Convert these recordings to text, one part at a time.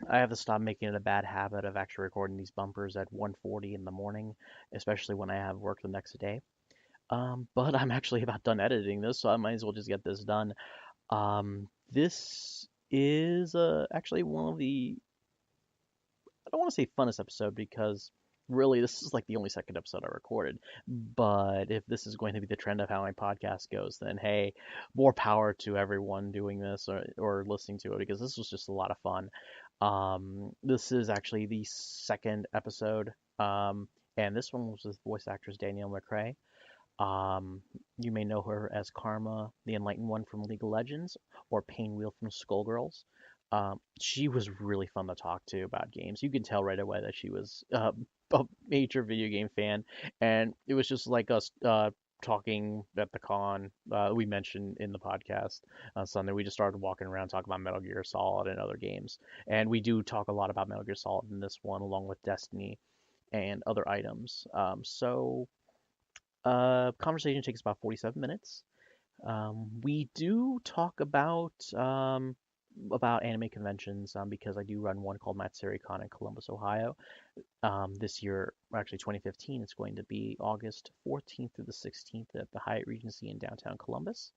I have to stop making it a bad habit of actually recording these bumpers at 1:40 in the morning, especially when I have work the next day. But I'm actually about done editing this, so I might as well just get this done. This is actually one of the, I don't want to say funnest episode because really this is like the only second episode I recorded. But if this is going to be the trend of how my podcast goes, then hey, more power to everyone doing this or listening to it because this was just a lot of fun. This is actually the second episode, and this one was with voice actress Danielle McRae. You may know her as Karma, the Enlightened One from League of Legends, or Painwheel from Skullgirls. She was really fun to talk to about games. You can tell right away that she was a major video game fan, and it was just like us talking at the con. We mentioned in the podcast on Sunday. We just started walking around talking about Metal Gear Solid and other games, and we do talk a lot about Metal Gear Solid in this one, along with Destiny and other items. Conversation takes about 47 minutes. We do talk about anime conventions because I do run one called MatsuriCon in Columbus, Ohio. This year, actually 2015, it's going to be August 14th through the 16th at the Hyatt Regency in downtown Columbus.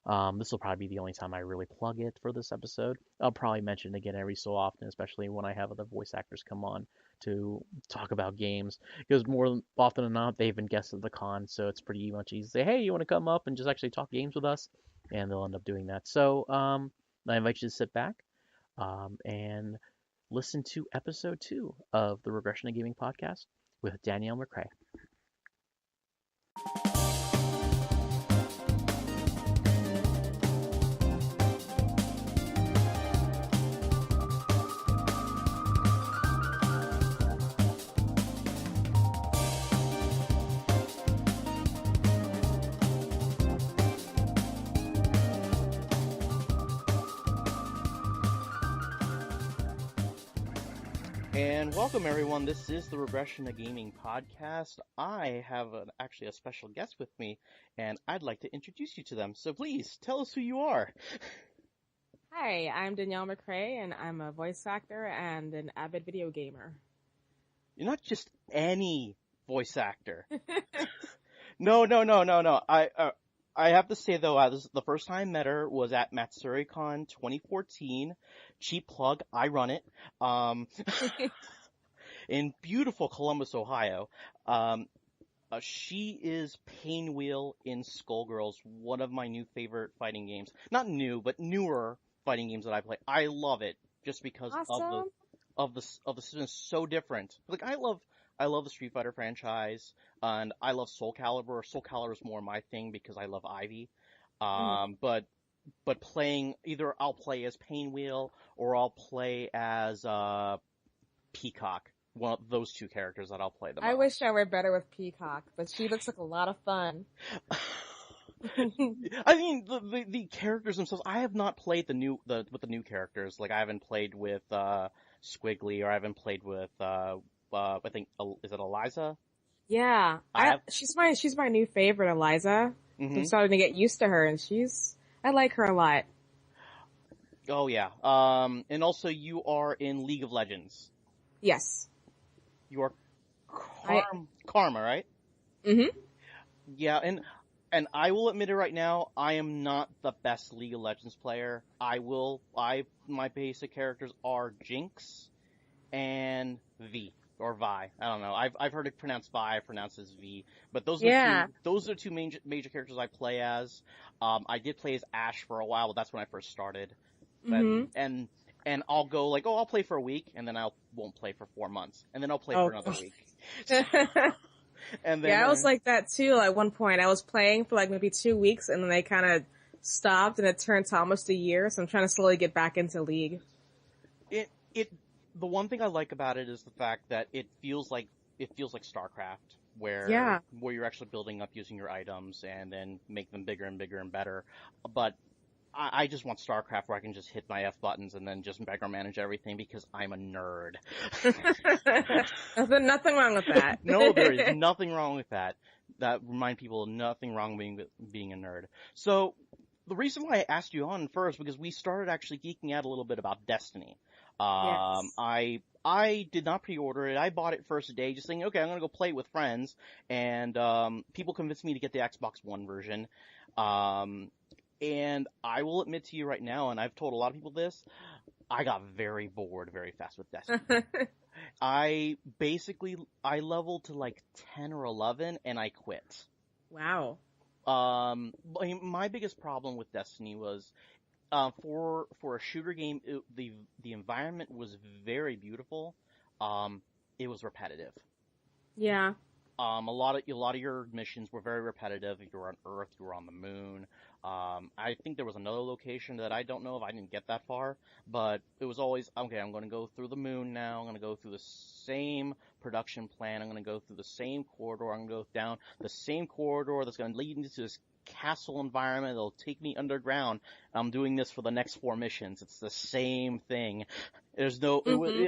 This will probably be the only time I really plug it for this episode. I'll probably mention it again every so often, especially when I have other voice actors come on to talk about games. Because more often than not, they've been guests at the con, so it's pretty much easy to say, hey, you want to come up and just actually talk games with us? And they'll end up doing that. So I invite you to sit back and listen to episode 2 of the Regression of Gaming Podcast with Danielle McRae. And welcome everyone, this is the Regression of Gaming Podcast. I have actually a special guest with me, and I'd like to introduce you to them. So please, tell us who you are. Hi, I'm Danielle McRae, and I'm a voice actor and an avid video gamer. You're not just any voice actor. No. I have to say though, the first time I met her was at MatsuriCon 2014. Cheap plug, I run it. In beautiful Columbus, Ohio. She is Painwheel in Skullgirls, one of my new favorite fighting games. Not new, but newer fighting games that I play. I love it just because Awesome. of the system is so different. Like I love the Street Fighter franchise, and I love Soul Calibur. Soul Calibur is more my thing because I love Ivy. But playing either I'll play as Painwheel or I'll play as Peacock. One of those two characters that I'll play the most. I wish I were better with Peacock, but she looks like a lot of fun. I mean, the characters themselves. I have not played with the new characters. Like I haven't played with Squiggly, or I haven't played with I think is it Eliza? Yeah, she's my new favorite, Eliza. Mm-hmm. I'm starting to get used to her, and I like her a lot. Oh yeah. And also you are in League of Legends. Yes. You are Karma, right? Mm-hmm. Yeah, and I will admit it right now, I am not the best League of Legends player. My basic characters are Jinx and V or Vi. I don't know. I've heard it pronounced Vi, pronounced as V, but those are two major characters I play as. I did play as Ashe for a while, but that's when I first started. Mm-hmm. And I'll go like, oh, I'll play for a week, and then I won't play for 4 months, and then I'll play for another week. And then, yeah, I was like that too. At one point, I was playing for like maybe 2 weeks, and then they kind of stopped, and it turned to almost a year. So I'm trying to slowly get back into League. The one thing I like about it is the fact that it feels like StarCraft, where you're actually building up using your items and then make them bigger and bigger and better. But I just want StarCraft where I can just hit my F buttons and then just micromanage everything because I'm a nerd. Nothing wrong with that. No, there is nothing wrong with that. That remind people nothing wrong with being a nerd. So the reason why I asked you on first because we started actually geeking out a little bit about Destiny. Yes. I did not pre-order it. I bought it first day, just thinking, okay, I'm gonna go play it with friends, and people convinced me to get the Xbox One version. Um, and I will admit to you right now, and I've told a lot of people this, I got very bored very fast with Destiny. I leveled to like 10 or 11 and I quit. Wow. My biggest problem with Destiny was, for a shooter game, the environment was very beautiful. It was repetitive. Yeah. A lot of your missions were very repetitive. You were on Earth, you were on the moon. I think there was another location that I don't know if I didn't get that far, but it was always, okay, I'm going to go through the moon now. I'm going to go through the same production plant. I'm going to go through the same corridor. I'm going to go down the same corridor that's going to lead into this castle environment. It'll take me underground. I'm doing this for the next 4 missions. It's the same thing. There's no,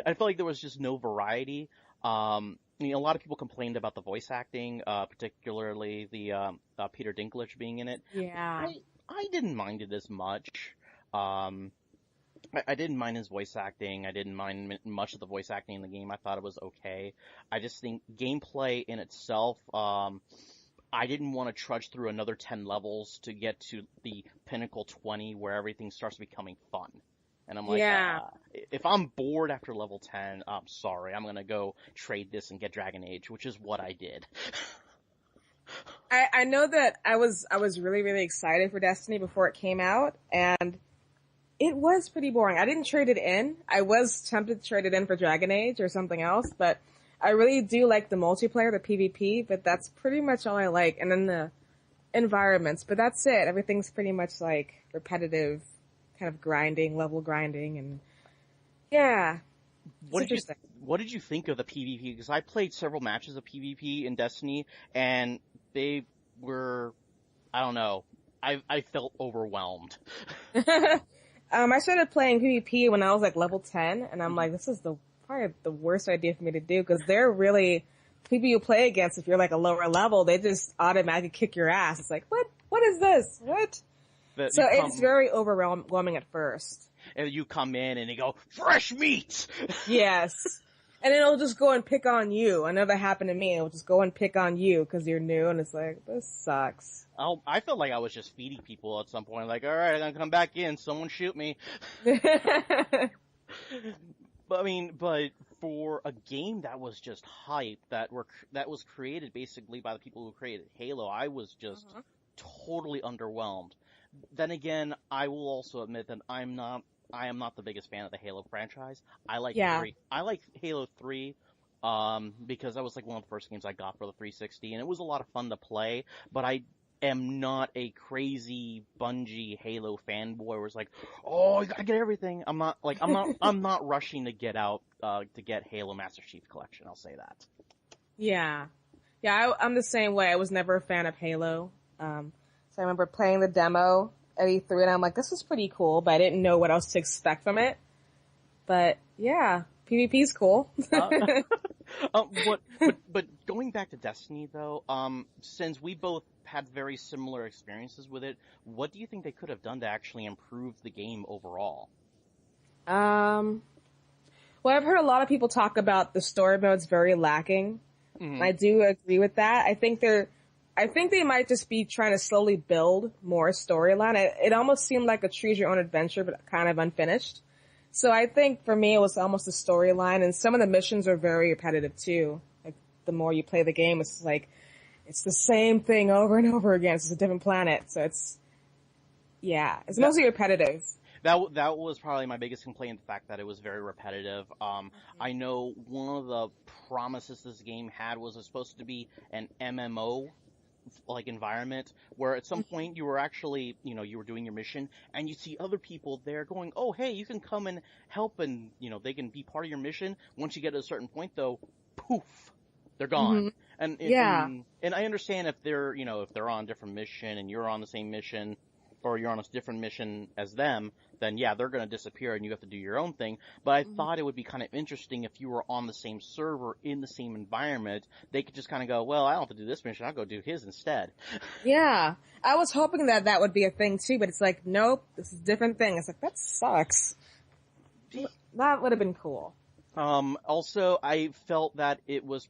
I felt like there was just no variety. A lot of people complained about the voice acting, particularly the Peter Dinklage being in it. Yeah. I didn't mind it as much. I didn't mind his voice acting. I didn't mind much of the voice acting in the game. I thought it was okay. I just think gameplay in itself, I didn't want to trudge through another 10 levels to get to the pinnacle 20 where everything starts becoming fun. And I'm like, if I'm bored after level 10, I'm sorry. I'm going to go trade this and get Dragon Age, which is what I did. I know that I was really, really excited for Destiny before it came out, and it was pretty boring. I didn't trade it in. I was tempted to trade it in for Dragon Age or something else, but I really do like the multiplayer, the PvP, but that's pretty much all I like. And then the environments, but that's it. Everything's pretty much like repetitive, kind of grinding, level grinding, and yeah. What did you think of the PvP? Because I played several matches of PvP in Destiny, and they were, I don't know, I felt overwhelmed. I started playing PvP when I was like level 10, and I'm like, this is probably the worst idea for me to do, because they're really, people you play against, if you're like a lower level, they just automatically kick your ass. It's like, what is this? What? So it's very overwhelming at first. And you come in and they go, fresh meat! Yes. And then it'll just go and pick on you. I know that happened to me. It'll just go and pick on you because you're new, and it's like, this sucks. I felt like I was just feeding people at some point. Like, alright, I'm gonna come back in. Someone shoot me. But for a game that was just hype, that was created basically by the people who created Halo, I was just totally underwhelmed. Then again, I will also admit that I am not the biggest fan of the Halo franchise. I like Halo 3, because that was like one of the first games I got for the 360, and it was a lot of fun to play, but I am not a crazy Bungie Halo fanboy where it's like, oh, you gotta get everything. I'm not rushing to get Halo Master Chief Collection, I'll say that. Yeah. Yeah, I'm the same way. I was never a fan of Halo. So I remember playing the demo at E3, and I'm like, this is pretty cool, but I didn't know what else to expect from it. But yeah, PvP's cool. But going back to Destiny though, since we both had very similar experiences with it, what do you think they could have done to actually improve the game overall? Well, I've heard a lot of people talk about the story mode's very lacking. And I do agree with that. I think they might just be trying to slowly build more storyline. It almost seemed like a choose your own adventure, but kind of unfinished. So I think for me, it was almost a storyline, and some of the missions are very repetitive too. Like, the more you play the game, it's like, it's the same thing over and over again. It's a different planet. So it's mostly repetitive. That was probably my biggest complaint, the fact that it was very repetitive. I know one of the promises this game had was it's supposed to be an MMO like environment where at some point you were actually, you were doing your mission and you see other people there going, oh, hey, you can come and help, and, they can be part of your mission. Once you get to a certain point though, poof, they're gone. And I understand if they're, if they're on a different mission and you're on the same mission, or you're on a different mission as them, then yeah, they're going to disappear and you have to do your own thing. But I thought it would be kind of interesting if you were on the same server, in the same environment, they could just kind of go, well, I don't have to do this mission, I'll go do his instead. Yeah. I was hoping that would be a thing too, but it's like, nope, this is a different thing. It's like, that sucks. That would have been cool. Also, I felt that it was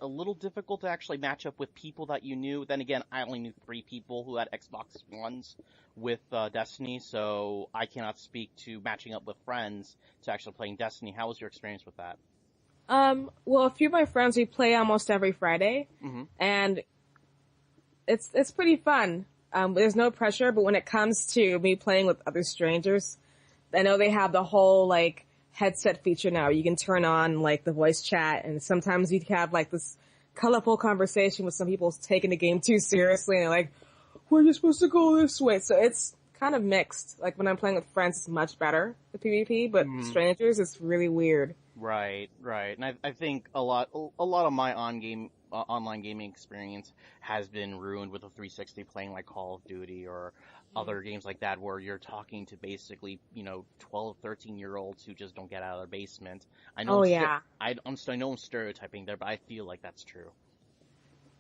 a little difficult to actually match up with people that you knew. Then again, I only knew 3 people who had Xbox Ones with Destiny, so I cannot speak to matching up with friends to actually playing Destiny. How was your experience with that? Well, a few of my friends, we play almost every Friday, and it's pretty fun. There's no pressure, but when it comes to me playing with other strangers, I know they have the whole, like, headset feature now. You can turn on, like, the voice chat, and sometimes you have, like, this colorful conversation with some people taking the game too seriously, and they're like, we're just supposed to go this way. So it's kind of mixed. Like, when I'm playing with friends, it's much better, the PvP, but strangers, it's really weird. Right. And I think a lot of my online gaming experience has been ruined with a 360 playing like Call of Duty or other games like that where you're talking to basically, 12, 13-year-olds who just don't get out of their basement. I know I know I'm stereotyping there, but I feel like that's true.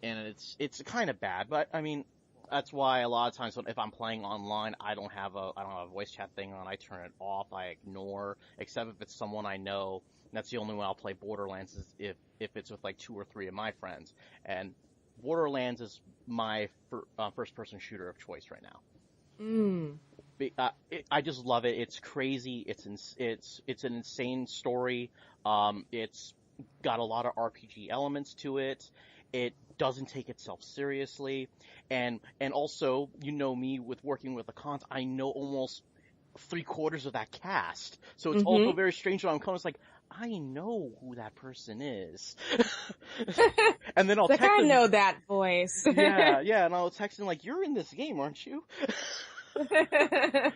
And it's kind of bad, but I mean, that's why a lot of times if I'm playing online, I don't have a voice chat thing on. I turn it off. I ignore, except if it's someone I know. That's the only way I'll play Borderlands is if it's with like 2 or 3 of my friends. And Borderlands is my first-person shooter of choice right now. I just love it. It's crazy. It's an insane story. It's got a lot of RPG elements to it. It doesn't take itself seriously, and also, me with working with the cons, I know almost 3/4 of that cast. So it's also very strange when I'm coming. It's like, I know who that person is. And then I'll text I them, know that voice. yeah, and I'll text them like, you're in this game, aren't you?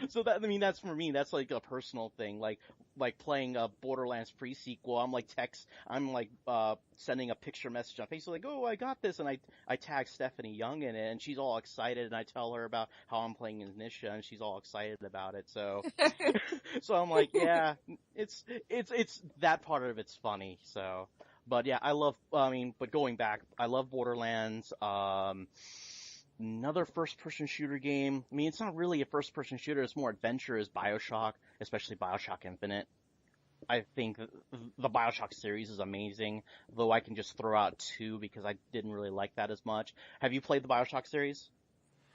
So that's for me, that's like a personal thing, like playing a Borderlands pre-sequel. I'm sending a picture message on Facebook like, oh, I got this, and I tag Stephanie Young in it, and she's all excited, and I tell her about how I'm playing as Nisha, and she's all excited about it. So so I'm like, yeah, it's that part of it's funny. So, but yeah, but going back, I love Borderlands. Another first-person shooter game. I mean, it's not really a first-person shooter. It's more adventure. Is BioShock, especially BioShock Infinite. I think the BioShock series is amazing, though I can just throw out 2 because I didn't really like that as much. Have you played the BioShock series?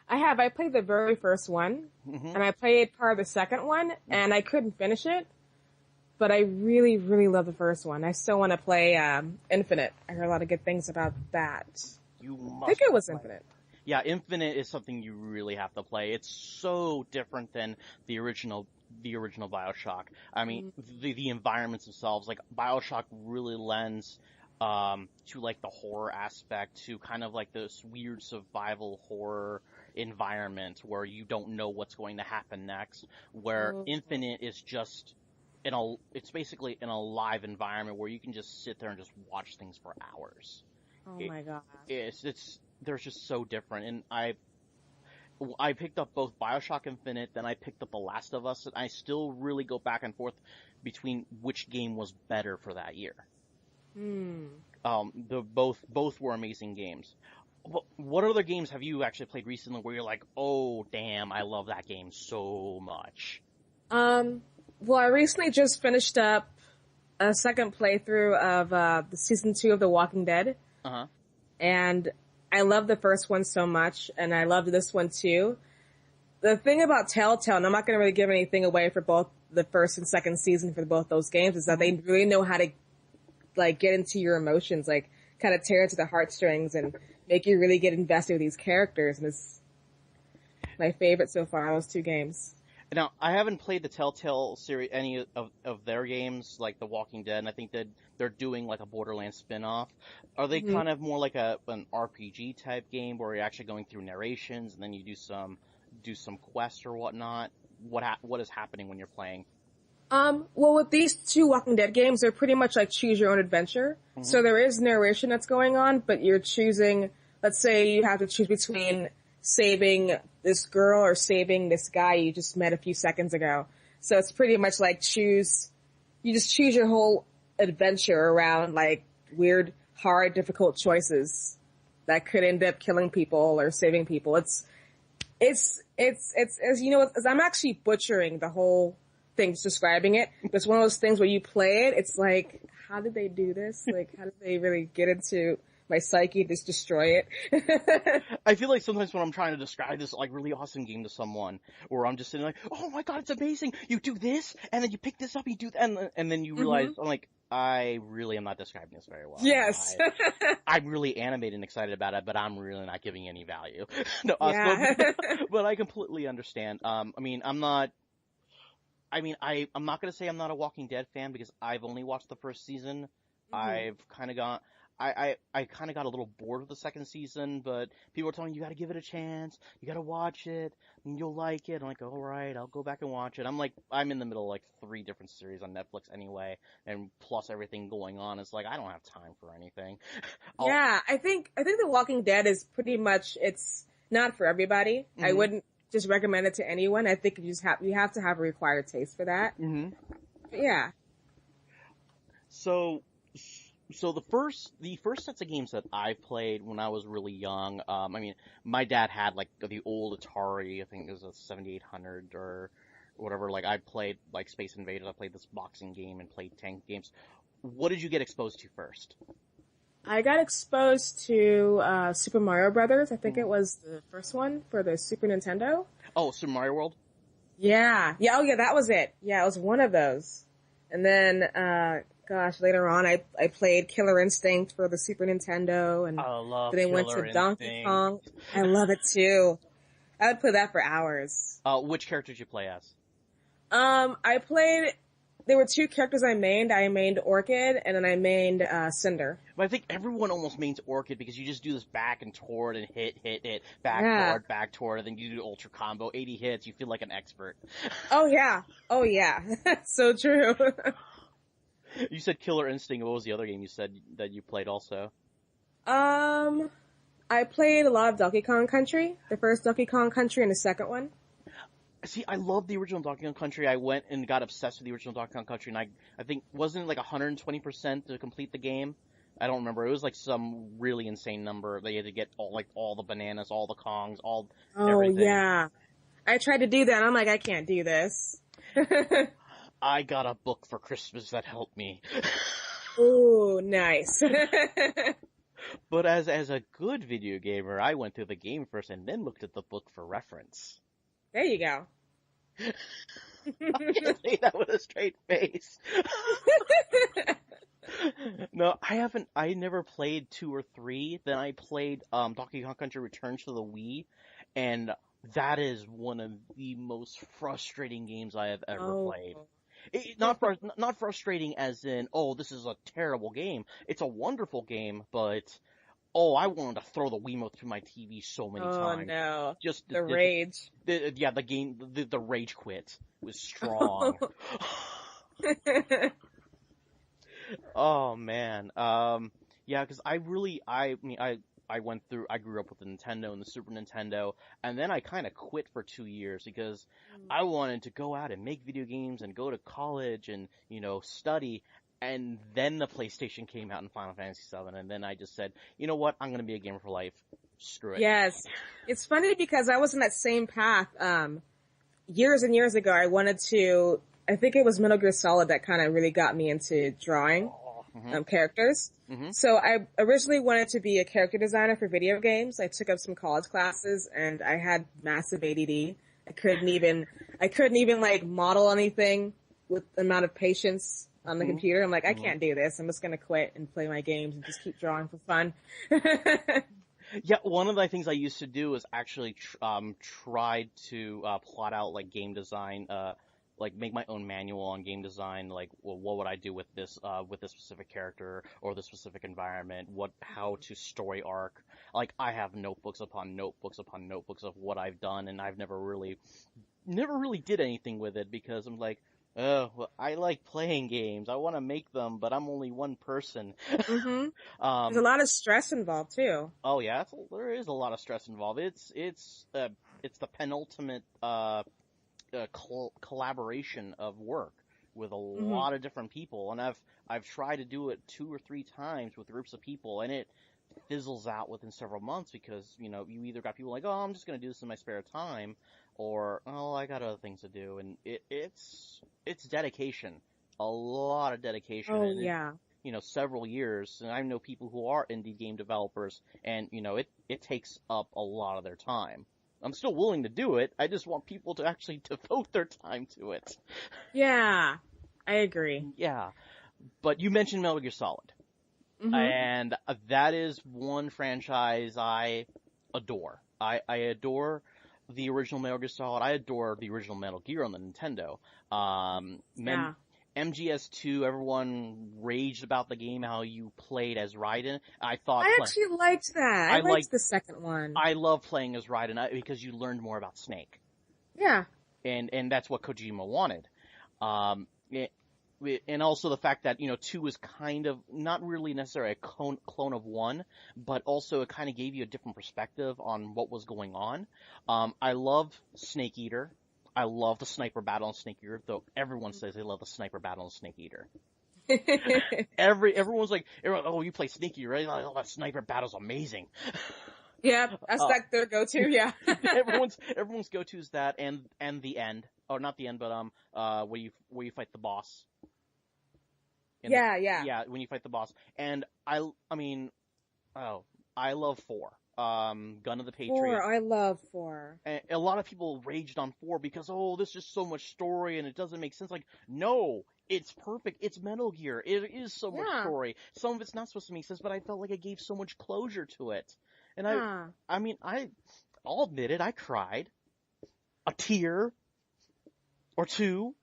I have. I played the very first one, and I played part of the second one, and I couldn't finish it, but I really, really love the first one. I still want to play Infinite. I heard a lot of good things about that. I think it was Infinite. Yeah, Infinite is something you really have to play. It's so different than the original BioShock. I mean, the environments themselves, like BioShock really lends to like the horror aspect, to kind of like this weird survival horror environment where you don't know what's going to happen next. Where Infinite is just it's basically an alive environment where you can just sit there and just watch things for hours. Oh my god. They're just so different, and I picked up both BioShock Infinite, then I picked up The Last of Us, and I still really go back and forth between which game was better for that year. Both were amazing games. What other games have you actually played recently where you're like, oh damn, I love that game so much? Well, I recently just finished up a second playthrough of the season 2 of The Walking Dead. And I love the first one so much, and I loved this one too. The thing about Telltale, and I'm not going to really give anything away for both the first and second season for both those games, is that they really know how to, like, get into your emotions, like, kind of tear into the heartstrings and make you really get invested with these characters, and it's my favorite so far, those 2 games. Now, I haven't played the Telltale series, any of their games, like The Walking Dead, and I think that they're doing like a Borderlands spin-off. Are they kind of more like an RPG type game where you're actually going through narrations and then you do some quests or whatnot? What is happening when you're playing? Well, with these 2 Walking Dead games, they're pretty much like choose your own adventure. So there is narration that's going on, but you're choosing, let's say you have to choose between saving this girl or saving this guy you just met a few seconds ago. So it's pretty much like you just choose your whole adventure around like weird, hard, difficult choices that could end up killing people or saving people. It's as you know, as I'm actually butchering the whole things describing it. But it's one of those things where you play it, it's like, how did they do this? Like, how did they really get into my psyche, just destroy it? I feel like sometimes when I'm trying to describe this like really awesome game to someone, or I'm just sitting like, oh my god, it's amazing! You do this, and then you pick this up, you do that, and then you realize, I'm like, I really am not describing this very well. Yes. I'm really animated and excited about it, but I'm really not giving any value. No, Yeah. but I completely understand. I mean, I'm not gonna say I'm not a Walking Dead fan because I've only watched the first season. I've kind of got, I kind of got a little bored with the second season, but people are telling me you gotta give it a chance, you gotta watch it, and you'll like it. I'm like, alright, I'll go back and watch it. I'm in the middle of like 3 different series on Netflix anyway, and plus everything going on. It's like, I don't have time for anything. Yeah, I think The Walking Dead is pretty much, it's not for everybody. I wouldn't just recommend it to anyone. I think you have to have a required taste for that. But yeah. So the first sets of games that I played when I was really young, I mean, my dad had like the old Atari, I think it was a 7800 or whatever. Like I played like Space Invaders, I played this boxing game and played tank games. What did you get exposed to first? I got exposed to Super Mario Brothers. I think it was the first one for the Super Nintendo. Oh, Super Mario World? Yeah. Yeah, oh yeah, that was it. Yeah, it was one of those. And then, later on I played Killer Instinct for the Super Nintendo, and then I went to Donkey Kong. I love it too. I would play that for hours. Which character did you play as? There were 2 characters I mained. I mained Orchid, and then I mained, Cinder. But I think everyone almost mains Orchid because you just do this back and toward and hit, back toward, and then you do ultra combo, 80 hits, you feel like an expert. Oh yeah. So true. You said Killer Instinct. What was the other game you said that you played also? I played a lot of Donkey Kong Country. The first Donkey Kong Country and the second one. See, I love the original Donkey Kong Country. I went and got obsessed with the original Donkey Kong Country, and I think, wasn't it like 120% to complete the game? I don't remember. It was like some really insane number. They had to get all the bananas, all the Kongs, everything. Oh yeah. I tried to do that, and I'm like, I can't do this. I got a book for Christmas that helped me. Ooh, nice. But as a good video gamer, I went through the game first and then looked at the book for reference. There you go. I can't say that with a straight face. No, I never played 2 or 3. Then I played Donkey Kong Country Returns to the Wii, and that is one of the most frustrating games I have ever played. Not frustrating as in, oh, this is a terrible game. It's a wonderful game, but I wanted to throw the Wiimote through my TV so many times. Oh no. Just the rage. The rage quit was strong. Oh man. Yeah, because I grew up with the Nintendo and the Super Nintendo, and then I kind of quit for 2 years because I wanted to go out and make video games and go to college and, study, and then the PlayStation came out in Final Fantasy VII, and then I just said, you know what, I'm going to be a gamer for life. Screw it. Yes. It's funny because I was in that same path, years and years ago. I think it was Metal Gear Solid that kind of really got me into drawing. Characters. So I originally wanted to be a character designer for video games. I took up some college classes, and I had massive ADD. I couldn't even like model anything with the amount of patience on the computer. I'm like, I can't do this. I'm just gonna quit and play my games and just keep drawing for fun. Yeah, one of the things I used to do was actually try to plot out like game design, like make my own manual on game design, like, well, what would I do with this specific character or this specific environment, how to story arc. Like, I have notebooks upon notebooks upon notebooks of what I've done, and I've never really did anything with it because I'm like, oh, well, I like playing games. I want to make them, but I'm only one person. There's a lot of stress involved too. Oh yeah, there is a lot of stress involved. It's the penultimate, collaboration of work with a lot of different people, and I've tried to do it 2 or 3 times with groups of people, and it fizzles out within several months because you either got people like, oh, I'm just going to do this in my spare time, or, oh, I got other things to do. And it's dedication. A lot of dedication. Oh, And yeah. several years. And I know people who are indie game developers, and, it takes up a lot of their time. I'm still willing to do it. I just want people to actually devote their time to it. Yeah, I agree. Yeah. But you mentioned Metal Gear Solid. Mm-hmm. And that is one franchise I adore. I adore the original Metal Gear Solid. I adore the original Metal Gear on the Nintendo. Yeah. MGS2, everyone raged about the game, how you played as Raiden. I actually liked that. I liked the second one. I love playing as Raiden because you learned more about Snake. Yeah. And that's what Kojima wanted. And also the fact that, 2 is kind of not really necessarily a clone of 1, but also it kind of gave you a different perspective on what was going on. I love Snake Eater. I love the sniper battle on Snake Eater, though everyone says they love the sniper battle on Snake Eater. Everyone's like, oh, you play Snake Eater, right? Oh, that sniper battle's amazing. Yeah, that's like their go-to, yeah. everyone's go-to is that and the end. Or not the end, but where you fight the boss. Yeah, when you fight the boss. And I love 4. Gun of the Patriot. 4, I love 4. And a lot of people raged on 4 because, there's just so much story and it doesn't make sense. Like, no, it's perfect. It's Metal Gear. It is so much story. Some of it's not supposed to make sense, but I felt like it gave so much closure to it. And I'll admit it, I cried. A tear or two.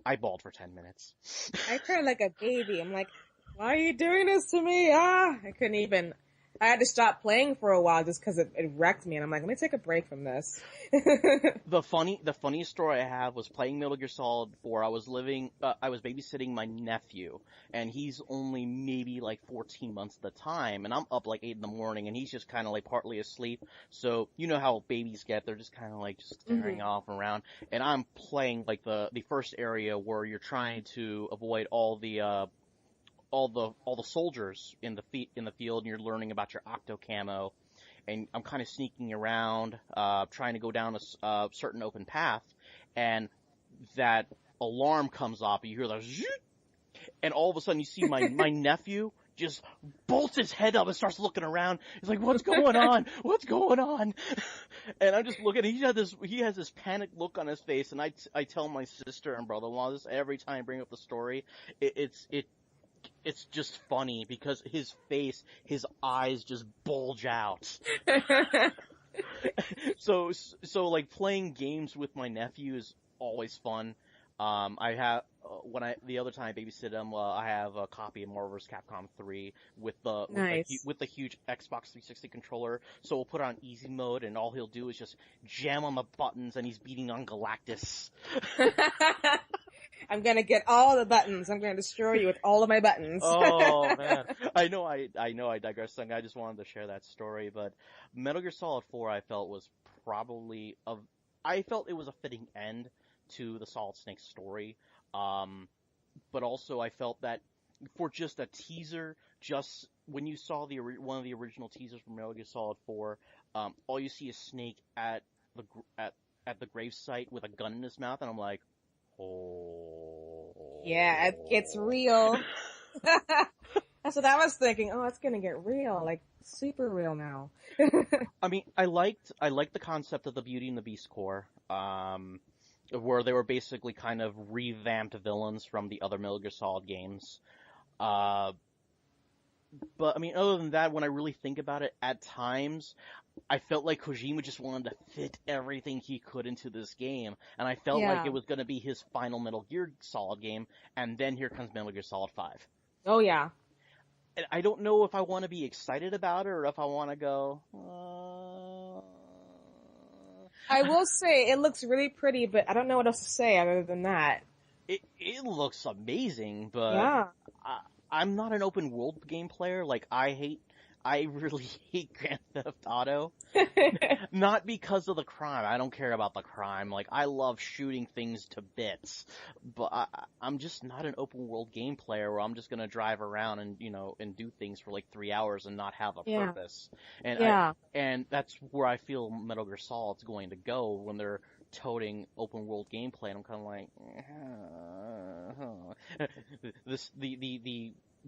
I bawled for 10 minutes. I cried like a baby. I'm like, why are you doing this to me? I couldn't even. I had to stop playing for a while just because it wrecked me, and I'm like, let me take a break from this. The funniest story I have was playing Metal Gear Solid 4. I was babysitting my nephew, and he's only maybe like 14 months at the time, and I'm up like 8 in the morning, and he's just kind of like partly asleep. So you know how babies get; they're just kind of like just staring off around. And I'm playing like the first area where you're trying to avoid all the soldiers in the field, and you're learning about your octo camo, and I'm kind of sneaking around, trying to go down a certain open path, and that alarm comes off, and you hear the zzzz, and all of a sudden you see my nephew just bolts his head up and starts looking around. He's like, "What's going on? What's going on?" And I'm just looking. He has this panicked look on his face, and I tell my sister and brother-in-law this every time I bring up the story. It's just funny because his eyes just bulge out. So like playing games with my nephew is always fun. I have the other time I babysit him, I have a copy of Marvel vs. Capcom 3 with the huge Xbox 360 controller. So we'll put it on easy mode, and all he'll do is just jam on the buttons, and he's beating on Galactus. I'm gonna get all the buttons. I'm gonna destroy you with all of my buttons. Oh man, I know I digress. I just wanted to share that story, but Metal Gear Solid 4 I felt was I felt it was a fitting end to the Solid Snake story. But also I felt that for just a teaser, just when you saw one of the original teasers from Metal Gear Solid 4, all you see is Snake at the gravesite with a gun in his mouth, and I'm like, oh. Yeah, it's real. That's what I was thinking. Oh, it's gonna get real, like super real now. I mean, I liked the concept of the Beauty and the Beast Corps, where they were basically kind of revamped villains from the other Metal Gear Solid games. But I mean, other than that, when I really think about it, at times, I felt like Kojima just wanted to fit everything he could into this game, and I felt like it was going to be his final Metal Gear Solid game, and then here comes Metal Gear Solid 5. Oh yeah. And I don't know if I want to be excited about it, or if I want to go, I will say, it looks really pretty, but I don't know what else to say other than that. It looks amazing, but yeah. I'm not an open world game player. Like, I really hate Grand Theft Auto. Not because of the crime. I don't care about the crime. Like, I love shooting things to bits. But I'm just not an open world game player where I'm just gonna drive around and, and do things for like 3 hours and not have a purpose. And and that's where I feel Metal Gear Solid's going to go when they're toting open world gameplay, and I'm kind of like,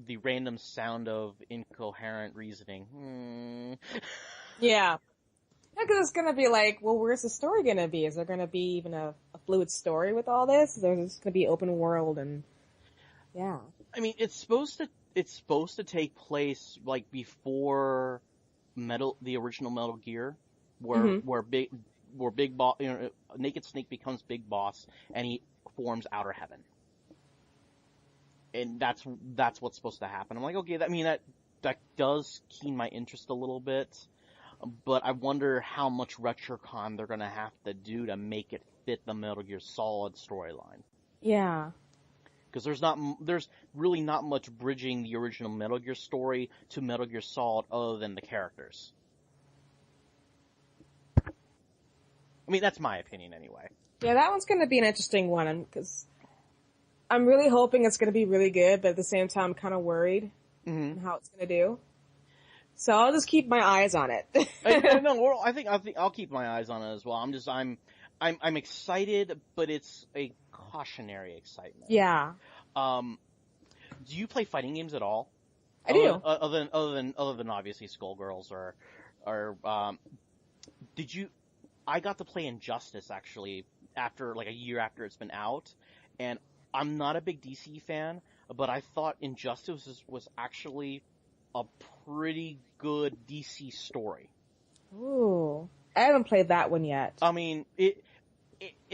the random sound of incoherent reasoning. Yeah. Because it's gonna be like, well, where's the story gonna be? Is there gonna be even a fluid story with all this? Is there just gonna be open world and, yeah. I mean, it's supposed to take place like before the original Metal Gear, where Big Boss, Naked Snake becomes Big Boss and he forms Outer Heaven, and that's what's supposed to happen. I'm like, okay, that does keen my interest a little bit, but I wonder how much Retrocon they're gonna have to do to make it fit the Metal Gear Solid storyline. Yeah. Because there's really not much bridging the original Metal Gear story to Metal Gear Solid other than the characters. I mean, that's my opinion anyway. Yeah, that one's gonna be an interesting one, because I'm really hoping it's gonna be really good, but at the same time, I'm kind of worried on how it's gonna do. So I'll just keep my eyes on it. I think I'll keep my eyes on it as well. I'm excited, but it's a cautionary excitement. Yeah. Do you play fighting games at all? I do. Other than obviously Skullgirls or did you? I got to play Injustice actually after like a year after it's been out, and I'm not a big DC fan, but I thought Injustice was actually a pretty good DC story. Ooh, I haven't played that one yet. I mean, it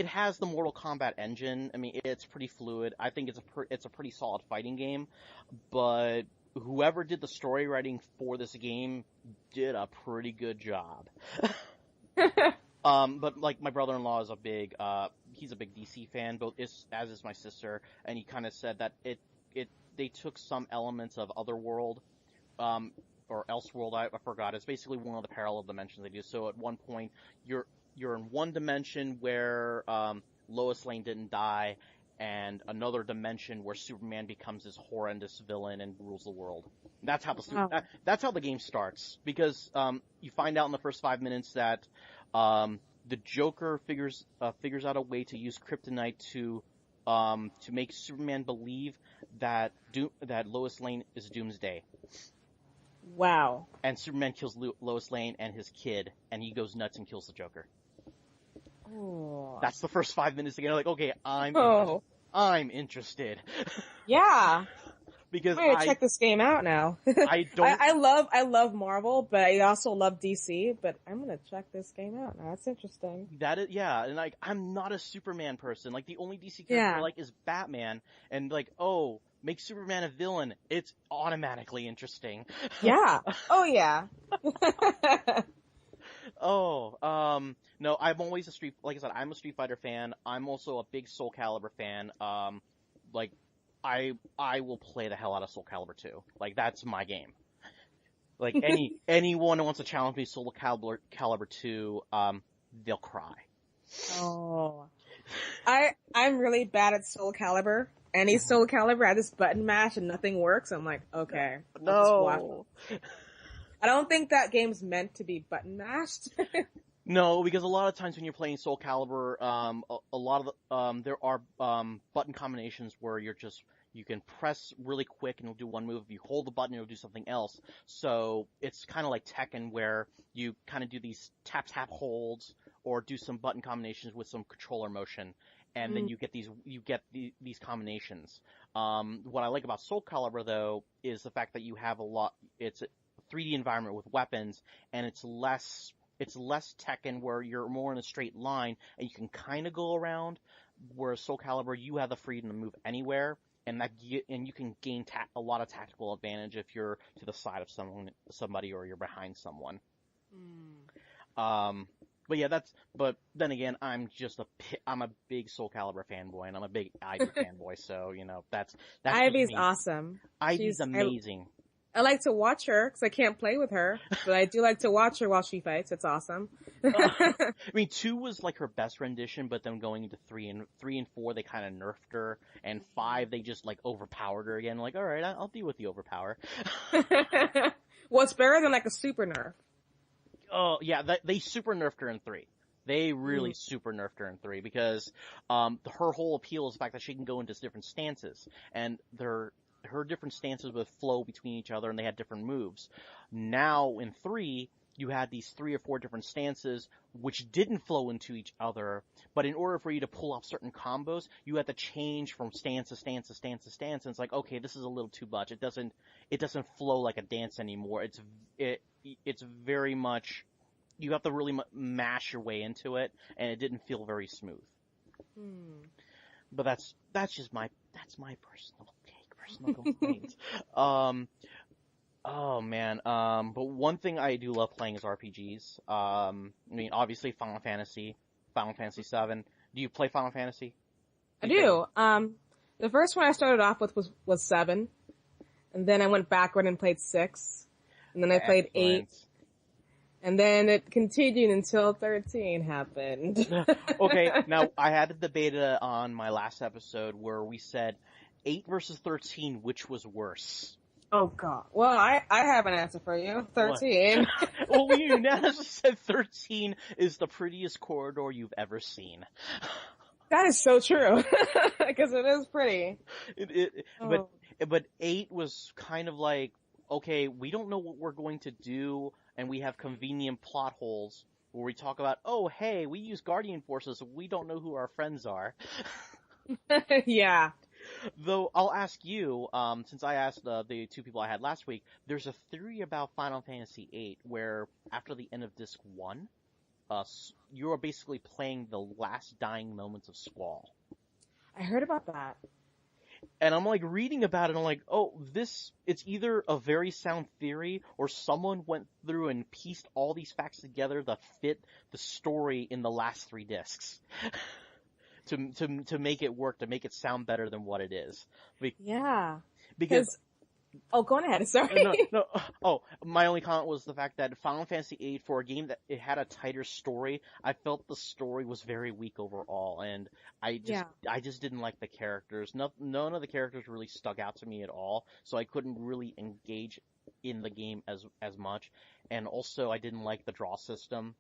has the Mortal Kombat engine. I mean, it's pretty fluid. I think it's a pretty solid fighting game, but whoever did the story writing for this game did a pretty good job. But like my brother-in-law is he's a big DC fan, as is my sister, and he kind of said that they took some elements of Otherworld, or Elseworld, I forgot. It's basically one of the parallel dimensions they do. So at one point, you're in one dimension where Lois Lane didn't die, and another dimension where Superman becomes this horrendous villain and rules the world. That's how the game starts, because you find out in the first 5 minutes that the Joker figures out a way to use kryptonite to make Superman believe that Lois Lane is Doomsday. Wow. And Superman kills Lois Lane and his kid, and he goes nuts and kills the Joker. Oh. That's the first 5 minutes again. Like, okay, I'm interested. Yeah. Because I'm gonna check this game out now. I love Marvel, but I also love DC, but I'm gonna check this game out now. That's interesting. That is, yeah, and like, I'm not a Superman person. Like, the only DC character I like is Batman, and like, oh, make Superman a villain. It's automatically interesting. Yeah. Oh yeah. No, I'm always like I said, I'm a Street Fighter fan. I'm also a big Soul Calibur fan. Like, I will play the hell out of Soul Calibur 2. Like, that's my game. Like, anyone who wants to challenge me Soul Calibur 2, they'll cry. Oh. I'm really bad at Soul Calibur. Any Soul Calibur, I just button mash and nothing works. I'm like, okay. No. I don't think that game's meant to be button mashed. No, because a lot of times when you're playing Soul Calibur, a lot of there are button combinations where you can press really quick and it'll do one move. If you hold the button, it'll do something else. So it's kind of like Tekken, where you kind of do these tap holds or do some button combinations with some controller motion, and then you get these combinations. What I like about Soul Calibur though is the fact that you have it's a 3D environment with weapons, and it's less Tekken, where you're more in a straight line and you can kind of go around. Whereas Soul Calibur, you have the freedom to move anywhere, and you can gain a lot of tactical advantage if you're to the side of somebody, or you're behind someone. But yeah, but then again, I'm a big Soul Calibur fanboy, and I'm a big Ivy fanboy, so, that's Ivy's awesome. Ivy's amazing. I like to watch her, because I can't play with her, but I do like to watch her while she fights. It's awesome. I mean, 2 was like her best rendition, but then going into 3 and 4, they kind of nerfed her, and 5, they just like overpowered her again. Like, all right, I'll deal with the overpower. Well, it's better than like a super nerf. Oh yeah, they super nerfed her in 3. They really super nerfed her in 3 because her whole appeal is the fact that she can go into different stances, and her different stances would flow between each other, and they had different moves. Now in 3, you had these 3 or 4 different stances which didn't flow into each other, but in order for you to pull off certain combos, you had to change from stance to stance to stance to stance, and it's like, okay, this is a little too much. It doesn't flow like a dance anymore. It's very much, you have to really mash your way into it, and it didn't feel very smooth. But that's just my personal take, personal complaint. Oh man, but one thing I do love playing is RPGs. I mean, obviously Final Fantasy VII. Do you play Final Fantasy? I do. The first one I started off with was 7, and then I went backward and played 6, and then I played 8, and then it continued until 13 happened. Okay, now I had a debate on my last episode where we said 8 versus 13, which was worse? Oh god. Well, I have an answer for you. 13. Well, we unanimously said 13 is the prettiest corridor you've ever seen. That is so true. Because it is pretty. But 8 was kind of like, okay, we don't know what we're going to do, and we have convenient plot holes where we talk about, oh hey, we use Guardian forces, we don't know who our friends are. Yeah. Though, I'll ask you, since I asked the 2 people I had last week, there's a theory about Final Fantasy VIII where, after the end of Disc 1, you are basically playing the last dying moments of Squall. I heard about that. And I'm like reading about it, and I'm like, oh, it's either a very sound theory, or someone went through and pieced all these facts together to fit the story in the last 3 discs. To make it work, to make it sound better than what it is. Yeah. Because... Oh, go on ahead, sorry. No. Oh, my only comment was the fact that Final Fantasy VIII, for a game that it had a tighter story, I felt the story was very weak overall, and I just didn't like the characters. None of the characters really stuck out to me at all, so I couldn't really engage in the game as much. And also, I didn't like the draw system.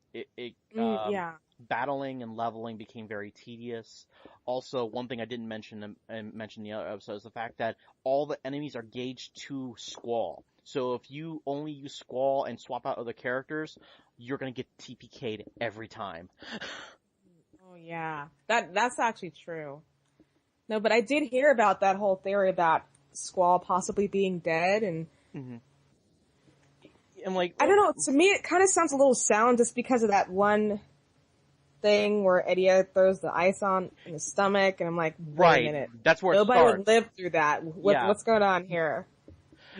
Battling and leveling became very tedious. Also, one thing I didn't mention in the other episode is the fact that all the enemies are gauged to Squall. So if you only use Squall and swap out other characters, you're gonna get TPK'd every time. Oh yeah, that's actually true. No, but I did hear about that whole theory about Squall possibly being dead, and I'm like, I don't know. To me, it kind of sounds a little sound just because of that one thing where Edia throws the ice on in his stomach, and I'm like, wait a minute. That's where nobody it starts. would live through that. What's going on here?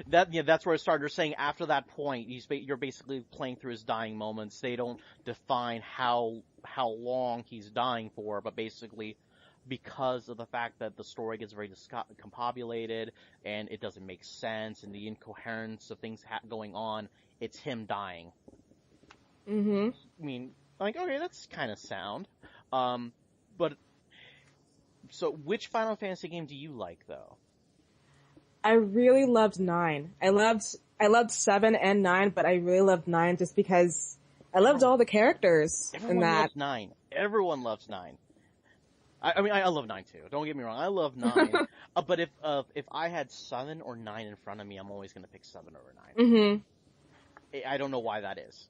That's where it started. They're saying after that point, you're basically playing through his dying moments. They don't define how long he's dying for, but basically, because of the fact that the story gets very discombobulated and it doesn't make sense, and the incoherence of things going on, it's him dying. I mean, like, okay, that's kind of sound. But so which Final Fantasy game do you like, though? I really loved 9. I loved 7 and 9, but I really loved 9 just because I loved all the characters in that. Loves 9. Everyone loves 9. I mean, I love 9 too. Don't get me wrong. I love 9. But if I had 7 or 9 in front of me, I'm always going to pick 7 over 9. I don't know why that is.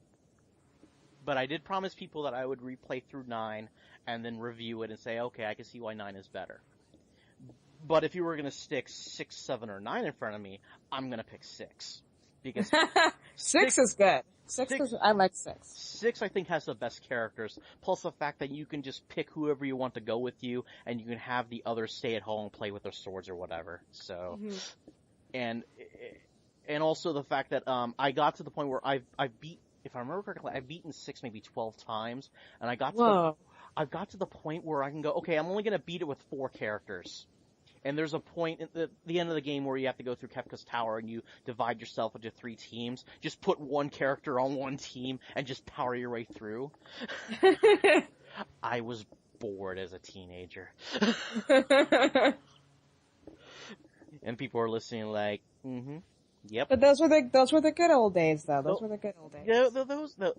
But I did promise people that I would replay through 9 and then review it and say, okay, I can see why 9 is better. But if you were going to stick 6, 7, or 9 in front of me, I'm going to pick 6. Because 6 is good. I like 6. 6, I think, has the best characters. Plus the fact that you can just pick whoever you want to go with you, and you can have the others stay at home and play with their swords or whatever. So, and also the fact that I got to the point where I've beat, if I remember correctly, I've beaten 6 maybe 12 times, and I got to the point where I can go, okay, I'm only going to beat it with 4 characters. And there's a point at the end of the game where you have to go through Kefka's Tower and you divide yourself into 3 teams. Just put one character on one team and just power your way through. I was bored as a teenager. And people are listening like, yep. But those were the good old days, though. Those were the good old days. Yeah,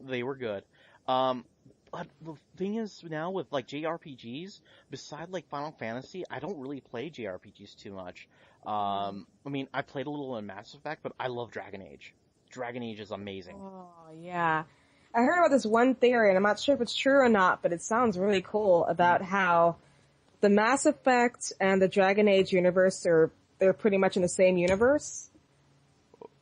they were good. But the thing is now with like JRPGs, beside like Final Fantasy, I don't really play JRPGs too much. I mean, I played a little in Mass Effect, but I love Dragon Age. Dragon Age is amazing. Oh, yeah. I heard about this one theory, and I'm not sure if it's true or not, but it sounds really cool about how the Mass Effect and the Dragon Age universe they're pretty much in the same universe.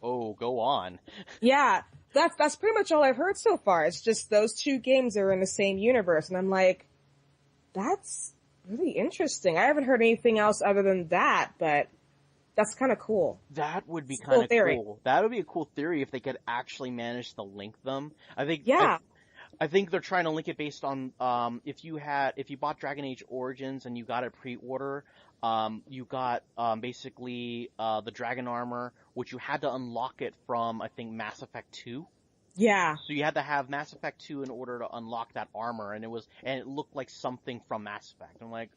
Oh, go on. Yeah, that's pretty much all I've heard so far. It's just those two games are in the same universe, and I'm like, that's really interesting. I haven't heard anything else other than that, but that's kind of cool. That would be kind of cool. That would be a cool theory if they could actually manage to link them. I think. Yeah. I think they're trying to link it based on if you bought Dragon Age Origins and you got it pre-order, you got basically the dragon armor, which you had to unlock it from I think Mass Effect 2. Yeah. So you had to have Mass Effect 2 in order to unlock that armor, and it looked like something from Mass Effect. I'm like,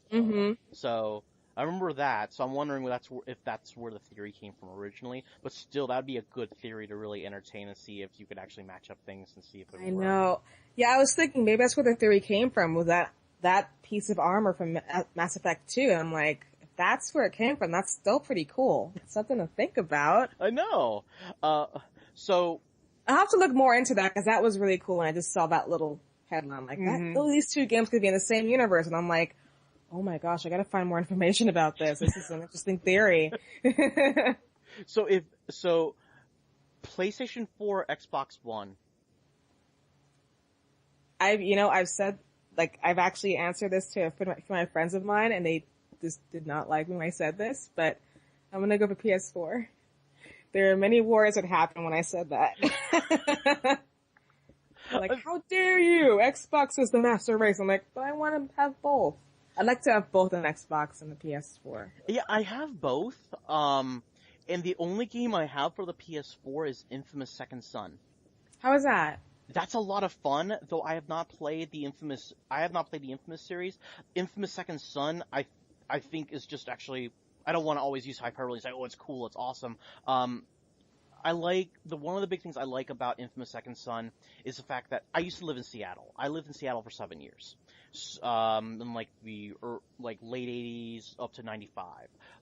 so I remember that. So I'm wondering if that's where the theory came from originally. But still, that'd be a good theory to really entertain and see if you could actually match up things and see if it would work. I know. Yeah, I was thinking maybe that's where the theory came from, was that piece of armor from Mass Effect 2. And I'm like, if that's where it came from, that's still pretty cool. It's something to think about. I know. So I'll have to look more into that, because that was really cool, and I just saw that little headline like that. These two games could be in the same universe, and I'm like, oh my gosh, I gotta find more information about this. This is an interesting theory. So PlayStation 4, Xbox One. I've said, like, I've actually answered this to my friends of mine, and they just did not like me when I said this, but I'm gonna go for PS4. There are many wars that happened when I said that. Like, how dare you? Xbox is the master race. I'm like, but I want to have both. I'd like to have both an Xbox and the PS4. Yeah, I have both. And the only game I have for the PS4 is Infamous Second Son. How is that? That's a lot of fun, though I have not played the Infamous series. Infamous Second Son, I think is just actually, I don't want to always use hyperbole and say, oh, it's cool, it's awesome. One of the big things I like about Infamous Second Son is the fact that I used to live in Seattle. I lived in Seattle for 7 years. In like the late 80s up to 95.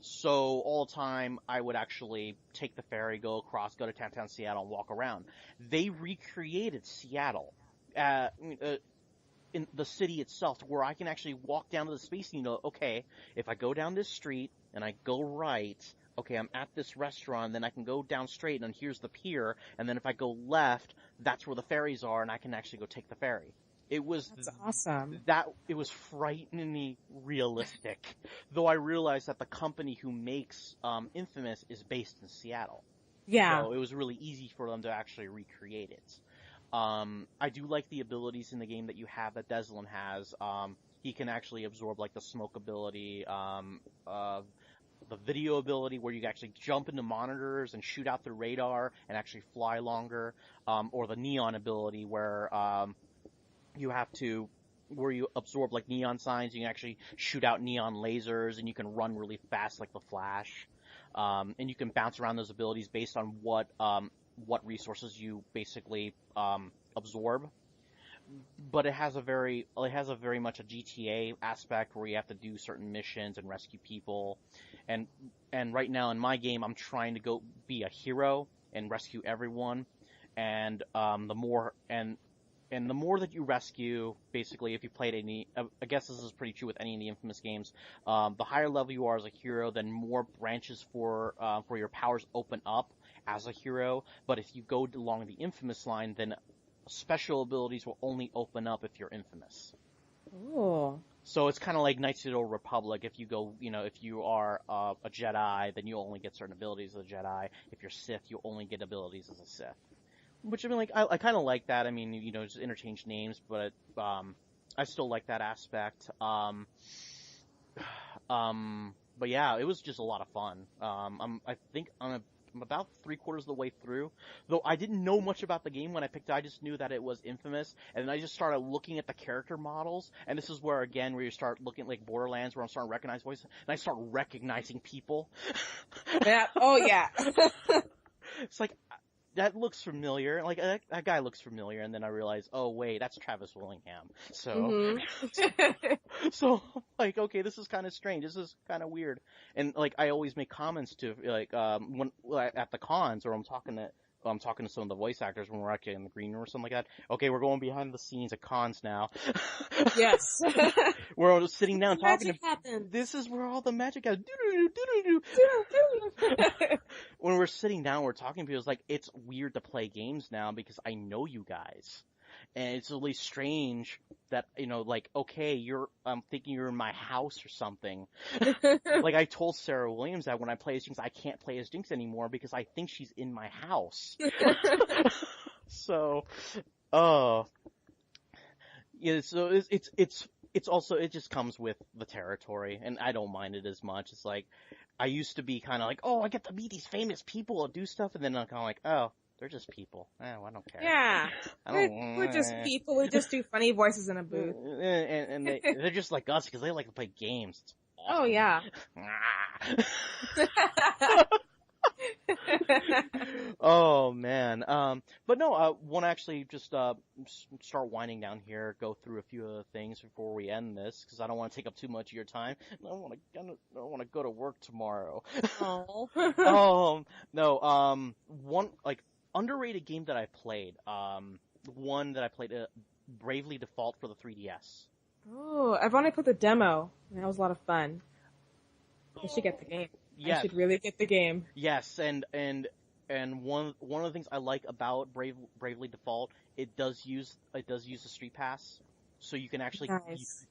So all the time I would actually take the ferry, go across, go to downtown Seattle and walk around. They recreated Seattle, in the city itself, to where I can actually walk down to the space and okay, if I go down this street and I go right, okay, I'm at this restaurant, then I can go down straight and here's the pier, and then if I go left, that's where the ferries are and I can actually go take the ferry. That's awesome. It was frighteningly realistic, though I realized that the company who makes Infamous is based in Seattle. Yeah. So it was really easy for them to actually recreate it. I do like the abilities in the game that you have that Deslin has. He can actually absorb like the smoke ability, the video ability where you can actually jump into monitors and shoot out the radar and actually fly longer, or the neon ability where where you absorb like neon signs, you can actually shoot out neon lasers and you can run really fast like the Flash. And you can bounce around those abilities based on what resources you basically absorb. But it has a very much a GTA aspect where you have to do certain missions and rescue people. And right now in my game, I'm trying to go be a hero and rescue everyone. And the more that you rescue, basically, if you played any, I guess this is pretty true with any of the Infamous games, the higher level you are as a hero, then more branches for your powers open up as a hero. But if you go along the Infamous line, then special abilities will only open up if you're Infamous. Ooh. So it's kind of like Knights of the Old Republic. If you go, if you are a Jedi, then you only get certain abilities as a Jedi. If you're Sith, you only get abilities as a Sith. Which, I mean, like, I kind of like that. I mean, just interchange names, but I still like that aspect. But yeah, it was just a lot of fun. I think I'm about 3/4 of the way through, though I didn't know much about the game when I picked it. I just knew that it was Infamous, and then I just started looking at the character models, and this is where you start looking at like Borderlands, where I'm starting to recognize voices, and I start recognizing people. Yeah. Oh yeah. It's like, that looks familiar. Like, that guy looks familiar. And then I realized, oh, wait, that's Travis Willingham. So, so, like, okay, this is kind of strange. This is kind of weird. And, like, I always make comments to, like, when at the cons, or I'm talking to some of the voice actors when we're actually in the green room or something like that. Okay, we're going behind the scenes at cons now. Yes. We're all sitting down talking. Magic happens. This is where all the magic happens. When we're sitting down, we're talking to people. It's like, it's weird to play games now because I know you guys. And it's really strange that, like, okay, I'm thinking you're in my house or something. Like, I told Sarah Williams that when I play as Jinx, I can't play as Jinx anymore because I think she's in my house. So, yeah, so it's also, it just comes with the territory, and I don't mind it as much. It's like, I used to be kind of like, oh, I get to meet these famous people and do stuff, and then I'm kind of like, oh, they're just people. I don't care. Yeah. We're just people. We just do funny voices in a booth. And they're just like us because they like to play games. It's awesome. Oh, yeah. Oh, man. But no, I want to actually just start winding down here, go through a few other things before we end this, because I don't want to take up too much of your time. I don't want to go to work tomorrow. Oh. No, one, like, underrated game that I played, one that I played, Bravely Default for the 3DS. Oh, I've only played the demo. That was a lot of fun. I should get the game. Yes. I should really get the game. Yes, and one of the things I like about Bravely Default, it does use the Street Pass, so you can actually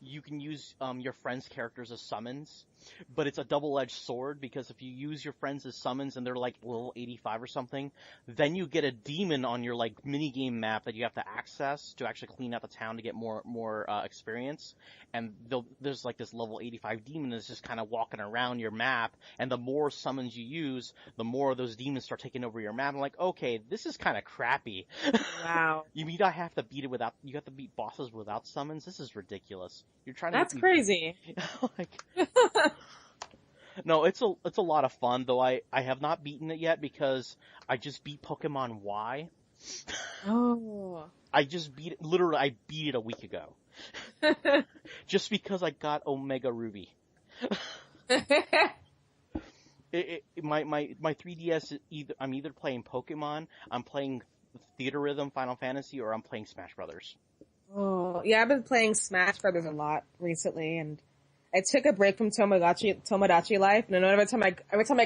you can use your friends' characters as summons, but it's a double-edged sword because if you use your friends as summons and they're like level 85 or something, then you get a demon on your like mini game map that you have to access to actually clean out the town to get more experience. And there's like this level 85 demon that's just kind of walking around your map, and the more summons you use, the more of those demons start taking over your map. I'm like, okay, this is kind of crappy. Wow. You have to beat bosses without summons? This is ridiculous. You're trying to That's crazy. No, it's a lot of fun, though I have not beaten it yet because I just beat Pokemon Y. Oh. I beat it a week ago. Just because I got Omega Ruby. My 3DS is I'm either playing Pokemon, I'm playing Theater Rhythm Final Fantasy, or I'm playing Smash Brothers. Oh, yeah, I've been playing Smash Brothers a lot recently, and I took a break from Tomodachi Life, and every time I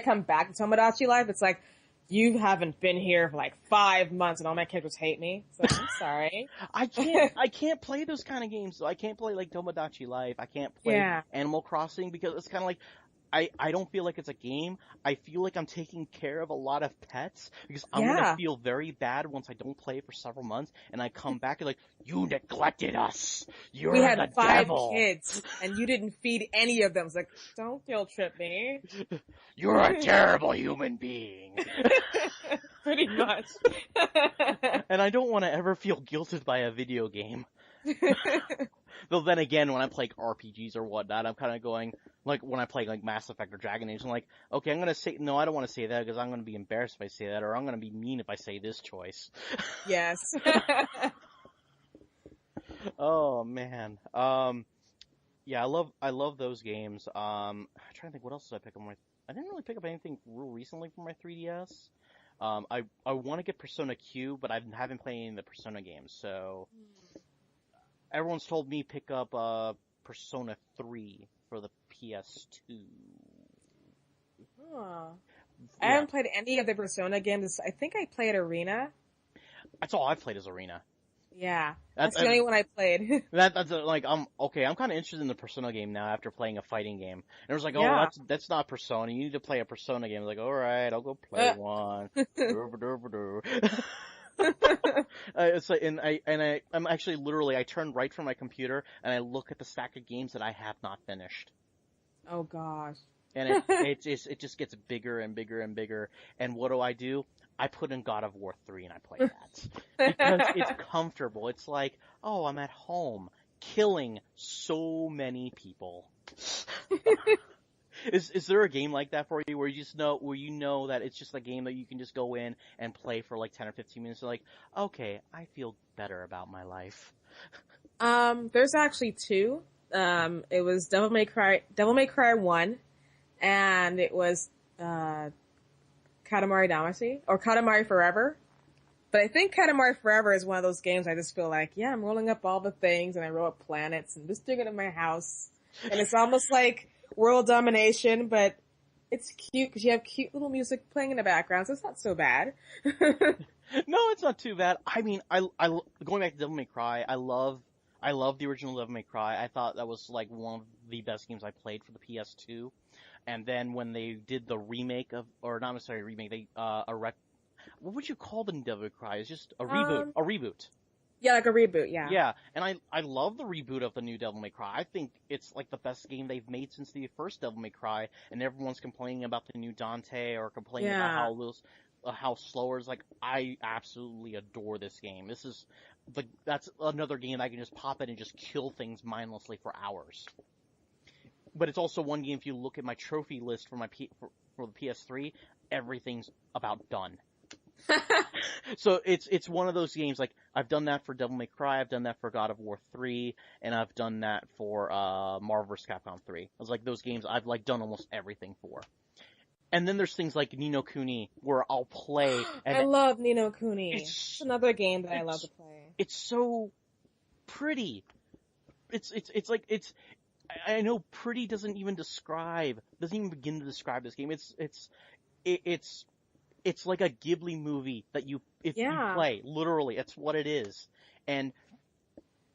come back to Tomodachi Life, it's like, you haven't been here for like 5 months and all my characters hate me. So I'm sorry. I can't play those kind of games. So I can't play like Tomodachi Life. I can't play Animal Crossing because it's kind of like, I don't feel like it's a game. I feel like I'm taking care of a lot of pets because I'm going to feel very bad once I don't play it for several months and I come back and like, you neglected us. You're the devil. We had 5 kids and you didn't feed any of them. It's like, don't guilt trip me. You're a terrible human being. Pretty much. And I don't want to ever feel guilted by a video game. Though then again, when I play RPGs or whatnot, I'm kind of going, like, when I play, like, Mass Effect or Dragon Age, I'm like, okay, I'm gonna say, no, I don't want to say that because I'm gonna be embarrassed if I say that, or I'm gonna be mean if I say this choice. Yes. Oh, man. Yeah, I love those games. I'm trying to think, what else did I pick up I didn't really pick up anything real recently for my 3DS. I want to get Persona Q, but I haven't played any of the Persona games, so... Everyone's told me pick up Persona 3 for the PS2. Huh. I haven't played any of the Persona games. I think I played Arena. That's all I've played is Arena. Yeah, that's the only one I played. That's like, I'm kind of interested in the Persona game now after playing a fighting game. And it was like, oh, that's not Persona. You need to play a Persona game. I was like, alright, I'll go play one. It's like, I'm actually literally, I turn right from my computer and I look at the stack of games that I have not finished. Oh gosh. And it just gets bigger and bigger and bigger. And what do? I put in God of War 3 and I play that. Because it's comfortable. It's like, oh, I'm at home killing so many people. Is there a game like that for you where you know that it's just a game that you can just go in and play for like 10 or 15 minutes and like, okay, I feel better about my life? There's actually two. It was Devil May Cry 1, and it was, Katamari Damacy, or Katamari Forever. But I think Katamari Forever is one of those games I just feel like, yeah, I'm rolling up all the things, and I roll up planets, and just doing it in my house. And it's almost like world domination, but it's cute because you have cute little music playing in the background, so it's not so bad. No, it's not too bad. I mean, going back to Devil May Cry, I love the original Devil May Cry. I thought that was like one of the best games I played for the PS2. And then when they did the remake or not necessarily a remake, what would you call the Devil May Cry? It's just a reboot. A reboot. Yeah, like a reboot, yeah. Yeah, and I love the reboot of the new Devil May Cry. I think it's like the best game they've made since the first Devil May Cry, and everyone's complaining about the new Dante or complaining about how slower. It's like, I absolutely adore this game. That's another game I can just pop in and just kill things mindlessly for hours. But it's also one game, if you look at my trophy list for for the PS3, everything's about done. So it's one of those games, like, I've done that for Devil May Cry, I've done that for God of War 3, and I've done that for Marvel vs. Capcom 3. I was like, those games I've like done almost everything for. And then there's things like Ni no Kuni, where I'll play. And I love Ni no Kuni. It's another game that I love to play. It's so pretty. It's like, I know pretty doesn't even begin to describe this game. It's like a Ghibli movie that you play. Literally, it's what it is. And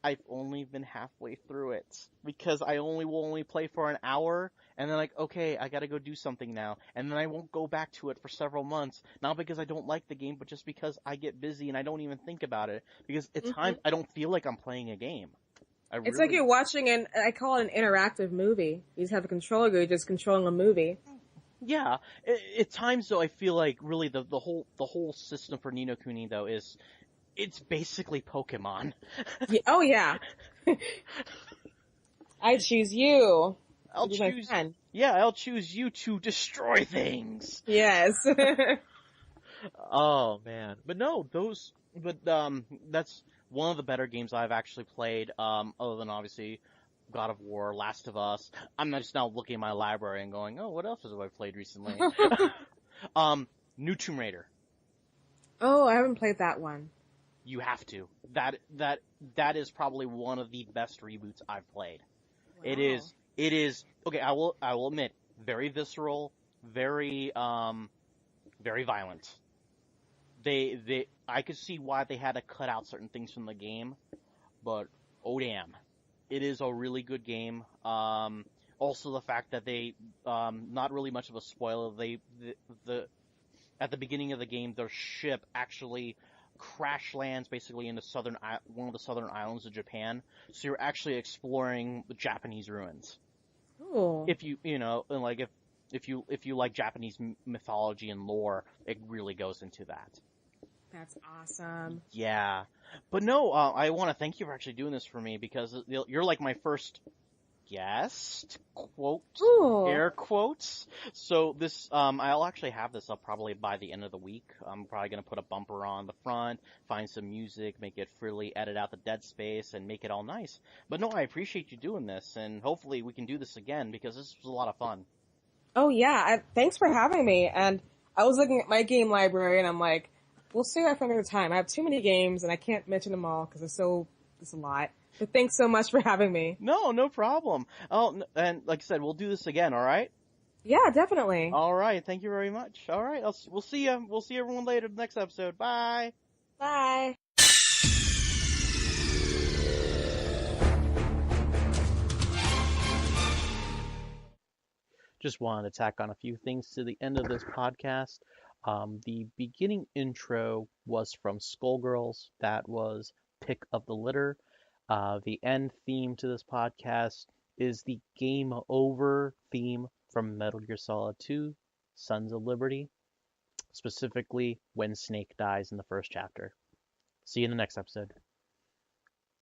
I've only been halfway through it because I will only play for an hour, and then like, okay, I gotta go do something now, and then I won't go back to it for several months. Not because I don't like the game, but just because I get busy and I don't even think about it because it's time. I don't feel like I'm playing a game. It's like you're watching I call it an interactive movie. You just have a controller, you're just controlling a movie. Yeah, at times though, I feel like really the whole system for Ni no Kuni though is, it's basically Pokemon. Yeah, oh yeah. I choose you. I'll choose you to destroy things. Yes. Oh man, but no, that's one of the better games I've actually played. Other than obviously God of War, Last of Us. I'm just now looking at my library and going, oh, what else have I played recently? New Tomb Raider. Oh, I haven't played that one. You have to. That is probably one of the best reboots I've played. Wow. It is okay. I will admit, very visceral, very violent. I could see why they had to cut out certain things from the game, but oh damn, it is a really good game. Also the fact that they, not really much of a spoiler, at the beginning of the game, their ship actually crash lands basically in one of the southern islands of Japan. So you're actually exploring the Japanese ruins. Cool. If you like Japanese mythology and lore, it really goes into that. That's awesome. Yeah. But no, I want to thank you for actually doing this for me, because you're like my first guest, air quotes. So this, I'll actually have this up probably by the end of the week. I'm probably going to put a bumper on the front, find some music, make it frilly, edit out the dead space, and make it all nice. But no, I appreciate you doing this, and hopefully we can do this again, because this was a lot of fun. Oh yeah, thanks for having me. And I was looking at my game library, and I'm like, we'll save that for another time. I have too many games, and I can't mention them all because it's a lot. But thanks so much for having me. No problem. Oh, and like I said, we'll do this again, alright? Yeah, definitely. Alright, thank you very much. Alright, we'll see ya. We'll see everyone later in the next episode. Bye! Bye! Just wanted to tack on a few things to the end of this podcast. The beginning intro was from Skullgirls. That was Pick of the Litter. The end theme to this podcast is the Game Over theme from Metal Gear Solid 2, Sons of Liberty, specifically when Snake dies in the first chapter. See you in the next episode.